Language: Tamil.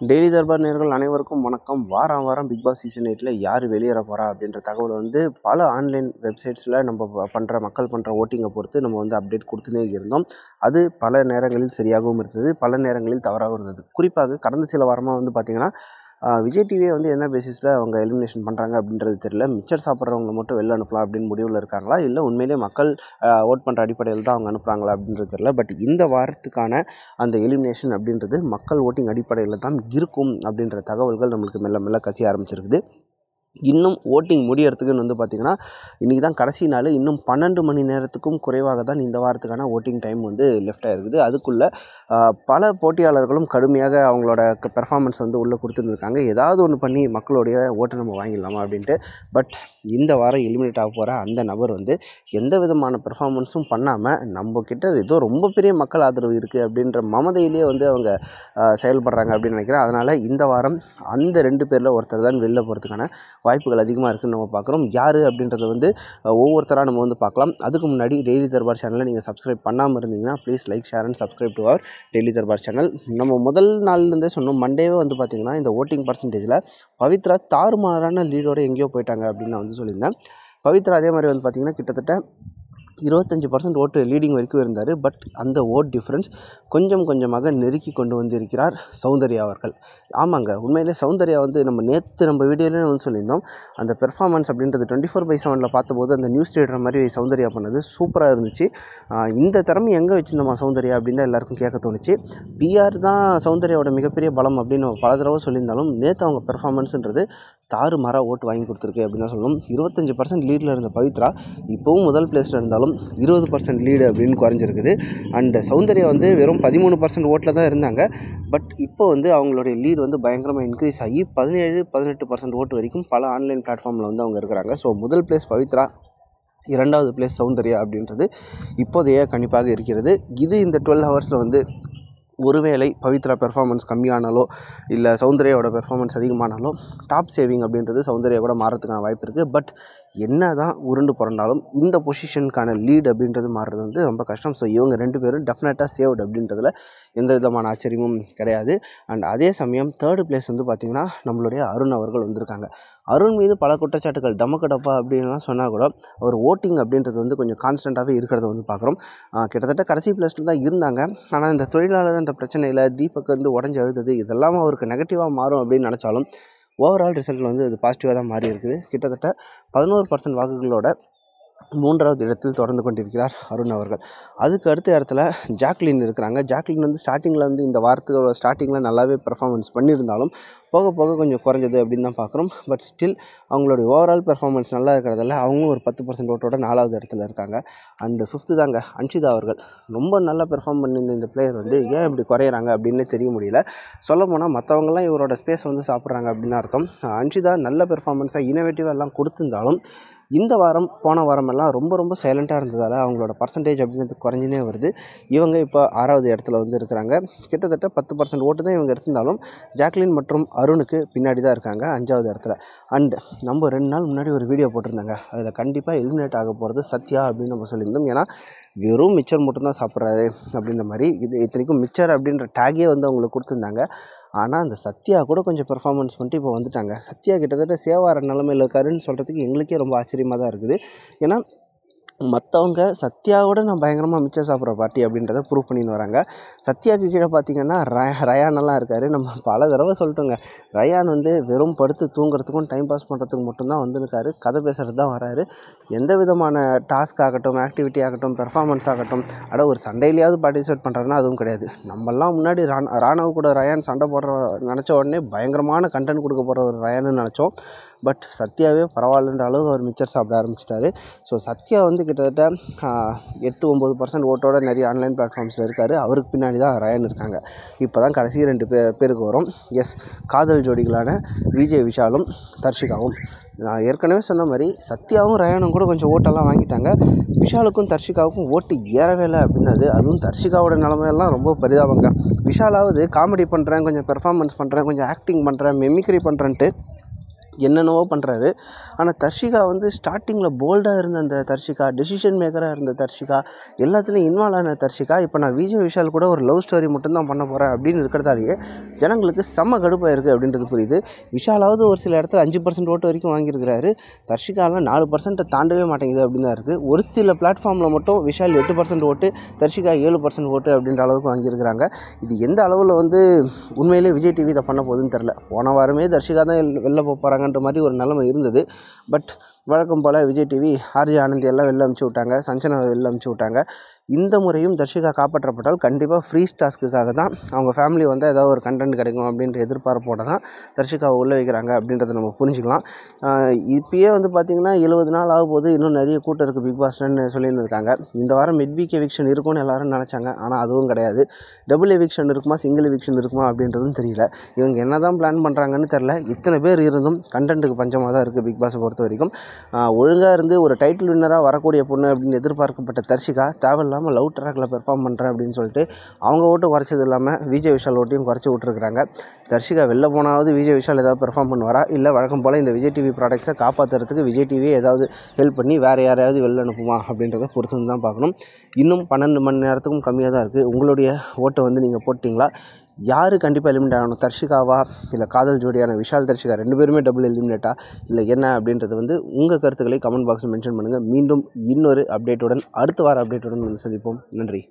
டெய்லி தர்பார் நேயர்கள் அனைவருக்கும் வணக்கம். வாரம் பிக் பாஸ் சீசன் 8ல் யார் வெளியேற போகிறா அப்படின்ற தகவல் வந்து பல ஆன்லைன் வெப்சைட்ஸில் நம்ம மக்கள் பண்ணுற ஓட்டிங்கை பொறுத்து நம்ம வந்து அப்டேட் கொடுத்துனே இருந்தோம். அது பல நேரங்களில் சரியாகவும் இருந்தது, பல நேரங்களில் தவறாகவும் இருந்தது. குறிப்பாக கடந்த சில வாரமாக வந்து பார்த்திங்கன்னா விஜய் டிவியை வந்து என்ன பேசிஸில் அவங்க எலிமினேஷன் பண்ணுறாங்க அப்படின்றது தெரியல. மிச்சர் சாப்பிட்றவங்களை மட்டும் வெளில அனுப்பலாம் அப்படின்னு முடிவில் இருக்காங்களா, இல்லை உண்மையிலே மக்கள் ஓட் பண்ணுற அடிப்படையில் தான் அவங்க அனுப்புகிறாங்களா அப்படின்றது தெரியல. பட் இந்த வாரத்துக்கான அந்த எலிமினேஷன் அப்படின்றது மக்கள் ஓட்டிங் அடிப்படையில் தான் இருக்கும் அப்படின்ற தகவல்கள் நம்மளுக்கு மெல்ல மெல்ல கசிய ஆரம்பிச்சிருக்குது. இன்னும் ஓட்டிங் முடியறதுக்குன்னு வந்து பார்த்திங்கன்னா இன்றைக்கி தான் கடைசி நாள். இன்னும் 12 மணி நேரத்துக்கும் குறைவாக தான் இந்த வாரத்துக்கான ஓட்டிங் டைம் வந்து லெஃப்ட் ஆகிருக்குது. அதுக்குள்ளே பல போட்டியாளர்களும் கடுமையாக அவங்களோட பெர்ஃபார்மன்ஸ் வந்து உள்ளே கொடுத்துருந்துருக்காங்க. ஏதாவது ஒன்று பண்ணி மக்களுடைய ஓட்டை நம்ம வாங்கிடலாமா அப்படின்ட்டு. பட் இந்த வாரம் எலிமினேட் ஆக போகிற அந்த நபர் வந்து எந்த விதமான பெர்ஃபார்மன்ஸும் பண்ணாமல் நம்மக்கிட்ட ஏதோ ரொம்ப பெரிய மக்கள் ஆதரவு இருக்குது அப்படின்ற மமதையிலே வந்து அவங்க செயல்படுறாங்க அப்படின்னு நினைக்கிறேன். அதனால் இந்த வாரம் அந்த 2 பேரில் ஒருத்தர் தான் வெளில போகிறதுக்கான வாய்ப்புகள் அதிகமாக இருக்குதுன்னு நம்ம பார்க்குறோம். யார் அப்படின்றத வந்து ஒவ்வொருத்தராக நம்ம வந்து பார்க்கலாம். அதுக்கு முன்னாடி டெய்லி தர்பார் சேனலை நீங்கள் சப்ஸ்கிரைப் பண்ணாமல் இருந்தீங்கன்னா please like, share and subscribe to our daily Darbar channel. நம்ம முதல் நாள்லேருந்தே சொன்னோம், மண்டேவே வந்து பார்த்திங்கன்னா இந்த ஓட்டிங் பர்சன்டேஜில் பவித்ரா தாறுமாறான லீடோடு எங்கேயோ போயிட்டாங்க அப்படின்னு நான் வந்து சொல்லியிருந்தேன். பவித்ரா அதே மாதிரி வந்து பார்த்திங்கன்னா கிட்டத்தட்ட 25% ஓட்டு லீடிங் வரைக்கும் இருந்தார். பட் அந்த ஓட் டிஃப்ரென்ஸ் கொஞ்சம் கொஞ்சமாக நெருக்கி கொண்டு வந்திருக்கிறார் சௌந்தர்யா அவர்கள். ஆமாங்க, உண்மையிலே சௌந்தர்யா வந்து நம்ம வீடியோலேயே வந்து சொல்லியிருந்தோம், அந்த பெர்ஃபார்மன்ஸ் அப்படின்றது 24/7 பார்த்தபோது அந்த நியூஸ் ரீடர் மாதிரி சௌந்தர்யா பண்ணது சூப்பராக இருந்துச்சு. இந்த திறமை எங்கே வச்சுருந்தோமா சௌந்தர்யா அப்படின்னு தான் எல்லாருக்கும் கேட்க தோணுச்சு. பிஆர் தான் சௌந்தர்யாவோட மிகப்பெரிய பலம் அப்படின்னு பல தடவை சொல்லியிருந்தாலும் நேற்று அவங்க பெர்ஃபார்மன்ஸுன்றது தாறுமாறாக ஓட்டு வாங்கி கொடுத்துருக்கு அப்படின்னு தான் சொல்லணும். 25% லீடில் இருந்த பவித்ரா இப்போவும் முதல் பிளேஸில் இருந்தாலும் 20% லீடு அப்படின்னு குறைஞ்சிருக்குது. அண்ட் சௌந்தர்யா வந்து வெறும் 13% ஓட்டில் தான் இருந்தாங்க. பட் இப்போ வந்து அவங்களுடைய லீடு வந்து பயங்கரமாக இன்க்ரீஸ் ஆகி 17-18% ஓட்டு வரைக்கும் பல ஆன்லைன் பிளாட்ஃபார்மில் வந்து அவங்க இருக்கிறாங்க. ஸோ முதல் பிளேஸ் பவித்ரா, 2வது பிளேஸ் சௌந்தர்யா அப்படின்றது இப்போதைய கணிப்பாக இருக்கிறது. இது இந்த 12 ஹவர்ஸில் வந்து ஒருவேளை பவித்ரா பெர்ஃபார்மன்ஸ் கம்மியானாலோ இல்லை சௌந்தர்யாவோட பெர்ஃபார்மன்ஸ் அதிகமானாலோ டாப் சேவிங் அப்படின்றது சௌந்தர்யா கூட மாறதுக்கான வாய்ப்பு இருக்குது. பட் என்ன தான் உருண்டு புரண்டாலும் இந்த பொசிஷனுக்கான லீட் அப்படின்றது மாறுறது வந்து ரொம்ப கஷ்டம். ஸோ இவங்க 2 பேரும் டெஃபினட்டாக சேவ்டு அப்படின்றதுல எந்த விதமான ஆச்சரியமும் கிடையாது. அண்ட் அதே சமயம் 3rd பிளேஸ் வந்து பார்த்திங்கன்னா நம்மளுடைய அருண் அவர்கள் வந்திருக்காங்க. அருண் மீது பல குற்றச்சாட்டுகள் டமக்கடப்பா அப்படின்லாம் சொன்னால் கூட அவர் ஓட்டிங் அப்படின்றது வந்து கொஞ்சம் கான்ஸ்டண்ட்டாகவே இருக்கிறத வந்து பார்க்குறோம். கிட்டத்தட்ட கடைசி பிளேஸில் தான் இருந்தாங்க. ஆனால் இந்த தொழிலாளர் அந்த பிரச்சனையில் தீபக் வந்து உடஞ்சி அழுதது இதெல்லாம் அவருக்கு நெகட்டிவாக மாறும் அப்படின்னு நினச்சாலும் ஓவரால் ரிசல்ட்டில் வந்து அது பாசிட்டிவாக தான் மாறி இருக்குது. கிட்டத்தட்ட 11% வாக்குகளோட 3வது இடத்தில் தொடர்ந்து கொண்டிருக்கிறார் அருண் அவர்கள். அதுக்கு அடுத்த இடத்துல ஜாக்லின் இருக்கிறாங்க. ஜாக்லின் வந்து ஸ்டார்டிங்கில் வந்து இந்த வாரத்தோட ஸ்டார்டிங்கில் நல்லாவே பெர்ஃபார்மன்ஸ் பண்ணியிருந்தாலும் போக போக கொஞ்சம் குறைஞ்சது அப்படின்னு தான் பார்க்குறோம். பட் ஸ்டில் அவங்களுடைய ஓவரால் பெர்ஃபார்மன்ஸ் நல்லா இருக்கிறதால அவங்களும் ஒரு 10% ஓட்டோட 4வது இடத்துல இருக்காங்க. அண்டு 5th தாங்க அன்ஷிதா அவர்கள். ரொம்ப நல்லா பெர்ஃபார்ம் பண்ணியிருந்த இந்த பிளேயர் வந்து ஏன் இப்படி குறையிறாங்க அப்படின்னே தெரிய முடியல. சொல்ல போனால் மற்றவங்களாம் இவரோட ஸ்பேஸை வந்து சாப்பிட்றாங்க அப்படின்னு அர்த்தம். அன்ஷிதா நல்ல பெர்ஃபார்மன்ஸாக இனோவேட்டிவாக எல்லாம் கொடுத்துருந்தாலும் இந்த வாரம் போன வாரமெல்லாம் ரொம்ப சைலண்ட்டாக இருந்ததால் அவங்களோட பர்சன்டேஜ் அப்படின்றது குறைஞ்சினே வருது. இவங்க இப்போ 6வது இடத்துல வந்து இருக்கிறாங்க. கிட்டத்தட்ட 10% ஓட்டு தான் இவங்க எடுத்திருந்தாலும் ஜாக்லின் மற்றும் அருணுக்கு பின்னாடி தான் இருக்காங்க 5வது இடத்துல. அண்ட் நம்ம 2 நாள் முன்னாடி ஒரு வீடியோ போட்டிருந்தாங்க, அதில் கண்டிப்பாக எலிமினேட் ஆக போகிறது சத்யா அப்படின்னு நம்ம சொல்லியிருந்தோம். ஏன்னா வெறும் மிச்சர் மட்டும்தான் சாப்பிட்றாரு அப்படின்ற மாதிரி. இது இத்தனைக்கும் மிச்சர் அப்படின்ற டேகே வந்து அவங்களுக்கு கொடுத்துருந்தாங்க. ஆனால் அந்த சத்யா கூட கொஞ்சம் பெர்ஃபார்மன்ஸ் பண்ணிட்டு இப்போ வந்துட்டாங்க. சத்யா கிட்டத்தட்ட சேவார நிலமையில் இருக்காருன்னு சொல்கிறதுக்கு எங்களுக்கே ரொம்ப ஆச்சரியமாக தான் இருக்குது. ஏன்னா மற்றவங்க சத்யாவோட நான் பயங்கரமாக மிச்சம் சாப்பிட்ற பார்ட்டி அப்படின்றத ப்ரூவ் பண்ணின்னு வராங்க. சத்யாவுக்கு கீழே பார்த்திங்கன்னா ரயானெல்லாம் இருக்கார். நம்ம பல தடவை சொல்லிட்டோங்க, ரயான் வந்து வெறும் படுத்து தூங்குறதுக்கும் டைம் பாஸ் பண்ணுறதுக்கு மட்டும்தான் வந்துருக்காரு, கதை பேசுகிறது தான் வராரு. எந்த விதமான டாஸ்க் ஆகட்டும், ஆக்டிவிட்டி ஆகட்டும், பெர்ஃபார்மன்ஸ் ஆகட்டும், ஒரு சண்டையிலையாவது பார்ட்டிசிபேட் பண்ணுறாருன்னா அதுவும் கிடையாது. நம்மெல்லாம் முன்னாடி ராணவ் கூட ரயான் சண்டை போடுற நினச்ச உடனே பயங்கரமான கண்டென்ட் கொடுக்க போகிற ஒரு ரயான்னு நினச்சோம். பட் சத்யாவே பரவாயில்லன்ற அளவுக்கு அவர் மிச்சர் சாப்பிட ஆரம்பிச்சிட்டாரு. ஸோ சத்யா வந்து கிட்டத்தட்ட 8-9% ஓட்டோட நிறைய ஆன்லைன் பிளாட்ஃபார்ம்ஸில் இருக்கார். அவருக்கு பின்னாடி தான் ரயான் இருக்காங்க. இப்போ தான் கடைசி 2 பேருக்கு வரும். எஸ், காதல் ஜோடிகளான விஜய் விஷாலும் தர்ஷிகாவும். நான் ஏற்கனவே சொன்ன மாதிரி சத்யாவும் ரயானும் கூட கொஞ்சம் ஓட்டெல்லாம் வாங்கிட்டாங்க. விஷாலுக்கும் தர்ஷிகாவுக்கும் ஓட்டு ஏறவே இல்லை அப்படின்னது. அதுவும் தர்ஷிகாவோட நிலமையெல்லாம் ரொம்ப பரிதாபங்க. விஷாலாவது காமெடி பண்ணுறேன், கொஞ்சம் பெர்ஃபார்மன்ஸ் பண்ணுறேன், கொஞ்சம் ஆக்டிங் பண்ணுறேன், மெமிக்ரி பண்ணுறேன்ட்டு என்னென்னவோ பண்ணுறாரு. ஆனால் தர்ஷிகா வந்து ஸ்டார்டிங்கில் போல்டாக இருந்த அந்த தர்ஷிகா, டெசிஷன் மேக்கராக இருந்த தர்ஷிகா, எல்லாத்துலேயும் இன்வால்வ் ஆன தர்ஷிகா, இப்போ நான் விஜய் விஷால் கூட ஒரு லவ் ஸ்டோரி மட்டும்தான் பண்ண போகிறேன் அப்படின்னு இருக்கிறதாலேயே ஜனங்களுக்கு செம்ம கடுப்பாக இருக்குது அப்படின்றது புரியுது. விஷாலாவது ஒரு சில இடத்துல 5% ஓட்டு வரைக்கும் வாங்கியிருக்கிறாரு. தர்ஷிகாலாம் 4% தாண்டவே மாட்டேங்குது அப்படின்னு தான் இருக்குது. ஒரு சில பிளாட்ஃபார்மில் மட்டும் விஷால் 8% ஓட்டு, தர்ஷிகா 7% ஓட்டு அப்படின்ற அளவுக்கு வாங்கியிருக்கிறாங்க. இது எந்த அளவில் வந்து உண்மையிலே விஜய் டிவி இதை பண்ண போகுதுன்னு தெரில. போன வாரமே தர்ஷிகா தான் வெளில போகிறாங்கன்ற மாதிரி ஒரு நிலைமை இருந்தது. பட் வழக்கம் போல் விஜய் டிவி ஆர்ஜே ஆனந்தி எல்லாம் வெளில அனுப்பிச்சி விட்டாங்க, சஞ்சனா வெளில அனுப்பிச்சி விட்டாங்க. இந்த முறையும் தர்ஷிகா காப்பாற்றப்பட்டால் கண்டிப்பாக ஃப்ரீஸ் டாஸ்க்குக்காக தான், அவங்க ஃபேமிலி வந்து ஏதாவது ஒரு கண்டென்ட் கிடைக்கும் அப்படின்ற எதிர்பார்ப்போட தான் தர்ஷிகாவை உள்ளே வைக்கிறாங்க அப்படின்றத நம்ம புரிஞ்சுக்கலாம். இப்போயே வந்து பார்த்திங்கன்னா 70 நாள் ஆக போது, இன்னும் நிறைய கூட்டம் இருக்குது பிக் பாஸ்லன்னு சொல்லின்னு இருக்காங்க. இந்த வாரம் மிட் வீக் எவிக்ஷன் இருக்கும்னு எல்லோரும் நினச்சாங்க. ஆனால் அதுவும் கிடையாது. டபுள் எவிக்ஷன் இருக்குமா, சிங்கிள் எவிக்ஷன் இருக்குமா அப்படின்றதும் தெரியல. இவங்க என்ன தான் பிளான் பண்ணுறாங்கன்னு தெரில. இத்தனை பேர் இருந்தும் கண்டென்ட்டுக்கு பஞ்சமாக தான் இருக்குது பிக் பாஸை பொறுத்த வரைக்கும். ஒழுங்காக இருந்து ஒரு டைட்டில் வின்னராக வரக்கூடிய பொண்ணு அப்படின்னு எதிர்பார்க்கப்பட்ட தர்ஷிகா தேவையில்லாமல் லவ் ட்ராக்கில் பெர்ஃபார்ம் பண்ணுறேன் அப்படின்னு சொல்லிட்டு அவங்க ஓட்டு குறைச்சது இல்லாமல் விஜய் விஷால் ஓட்டையும் குறைச்சி விட்ருக்குறாங்க. தர்ஷிகா வெளில போனாவது விஜய் விஷால் ஏதாவது பெர்ஃபார்ம் பண்ணுவாரா, இல்லை வழக்கம் போல் இந்த விஜய் டிவி ப்ராடக்ட்ஸை காப்பாற்றுறதுக்கு விஜய் டிவி ஏதாவது ஹெல்ப் பண்ணி வேறு யாரையாவது வெளில அனுப்புமா அப்படின்றத பொறுத்து தான் பார்க்கணும். இன்னும் 12 மணி நேரத்துக்கும் கம்மியாக தான் இருக்குது. உங்களுடைய ஓட்டை வந்து நீங்கள் போட்டிங்களா? யார் கண்டிப்பாக எலிமினேட் ஆகணும்? தர்ஷிகாவா, இல்லை காதல் ஜோடியான விஷால் தர்ஷிகா 2 பேருமே டபுள் எலிமினேட்டா, இல்லை என்ன அப்படின்றது வந்து உங்கள் கருத்துக்களை கமெண்ட் பாக்ஸில் மென்ஷன் பண்ணுங்கள். மீண்டும் இன்னொரு அப்டேட்டுடன், அடுத்த வார அப்டேட்டுடன் வந்து சந்திப்போம். நன்றி.